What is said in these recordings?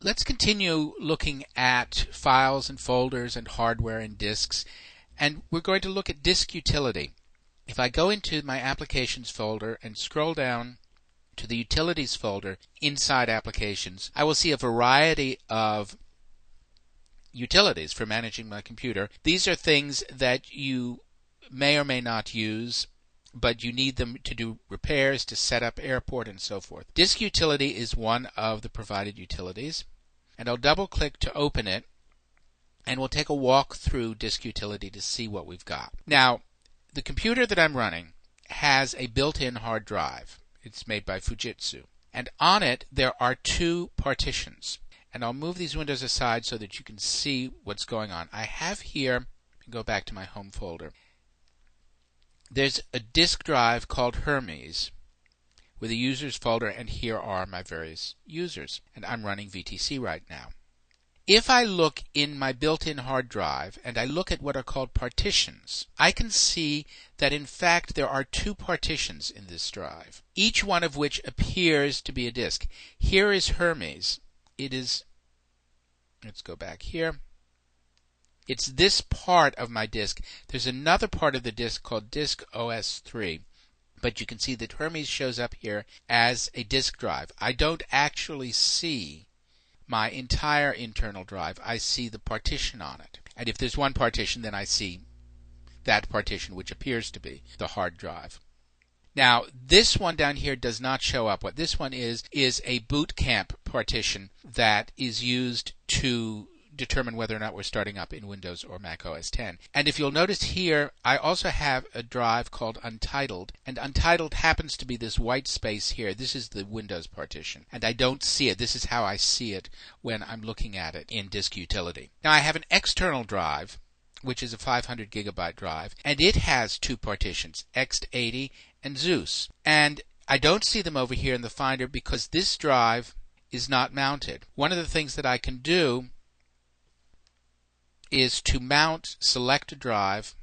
Let's continue looking at files and folders and hardware and disks, and we're going to look at disk utility. If I go into my Applications folder and scroll down to the Utilities folder inside Applications, I will see a variety of utilities for managing my computer. These are things that you may or may not use, but you need them to do repairs, to set up airport, and so forth. Disk utility is one of the provided utilities, and I'll double click to open it, and we'll take a walk through disk utility to see what we've got. Now, the computer that I'm running has a built-in hard drive. It's made by Fujitsu, and on it there are two partitions, and I'll move these windows aside so that you can see what's going on. I have here, go back to my home folder, there's a disk drive called Hermes with a users folder, and here are my various users, and I'm running VTC right now. If I look in my built-in hard drive and I look at what are called partitions, I can see that in fact there are two partitions in this drive, each one of which appears to be a disk. Here is Hermes. It is, let's go back here. It's this part of my disk. There's another part of the disk called disk OS3, but you can see that Hermes shows up here as a disk drive. I don't actually see my entire internal drive. I see the partition on it. And if there's one partition, then I see that partition, which appears to be the hard drive. Now, this one down here does not show up. What this one is a boot camp partition that is used to determine whether or not we're starting up in Windows or Mac OS X. And if you'll notice here, I also have a drive called Untitled, and Untitled happens to be this white space here. This is the Windows partition, and I don't see it. This is how I see it when I'm looking at it in Disk Utility. Now, I have an external drive, which is a 500 gigabyte drive, and it has two partitions, Ext80 and Zeus. And I don't see them over here in the Finder because this drive is not mounted. One of the things that I can do is to select a drive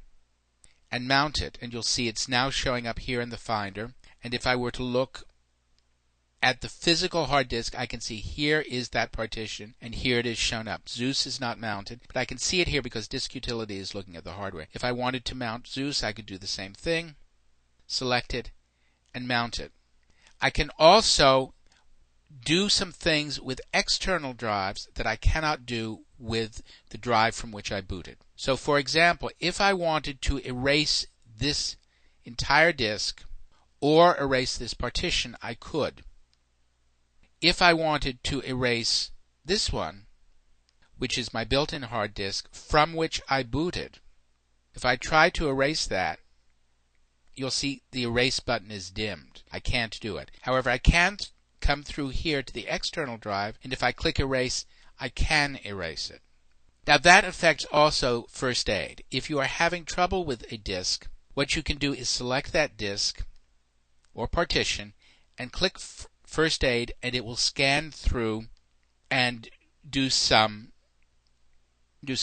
and mount it, and you'll see it's now showing up here in the Finder. And if I were to look at the physical hard disk, I can see here is that partition, and here it is shown up. Zeus is not mounted, but I can see it here because Disk Utility is looking at the hardware. If I wanted to mount Zeus, I could do the same thing, select it, and mount it. I can also do some things with external drives that I cannot do with the drive from which I booted. So, for example, if I wanted to erase this entire disk or erase this partition, I could. If I wanted to erase this one, which is my built-in hard disk from which I booted, if I try to erase that, you'll see the erase button is dimmed. I can't do it. However, I can come through here to the external drive, and if I click erase, I can erase it. Now that affects also first aid. If you are having trouble with a disk, what you can do is select that disk or partition and click first aid, and it will scan through and do some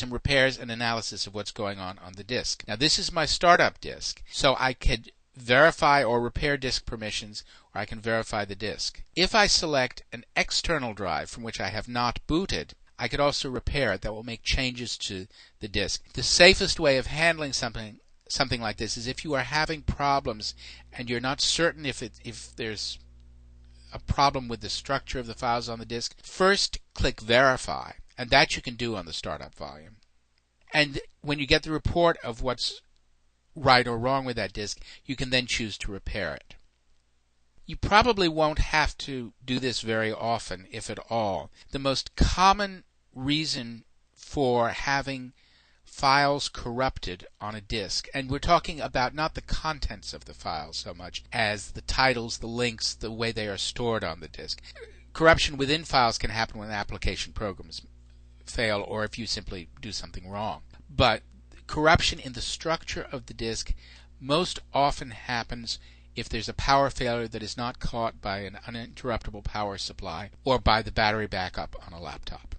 repairs and analysis of what's going on the disk. Now this is my startup disk, so I could verify or repair disk permissions, or I can verify the disk. If I select an external drive from which I have not booted, I could also repair it. That will make changes to the disk. The safest way of handling something like this is if you are having problems and you're not certain if there's a problem with the structure of the files on the disk, first click verify, and that you can do on the startup volume. And when you get the report of what's right or wrong with that disk, you can then choose to repair it. You probably won't have to do this very often, if at all. The most common reason for having files corrupted on a disk, and we're talking about not the contents of the file so much as the titles, the links, the way they are stored on the disk. Corruption within files can happen when application programs fail or if you simply do something wrong. But corruption in the structure of the disk most often happens if there's a power failure that is not caught by an uninterruptible power supply or by the battery backup on a laptop.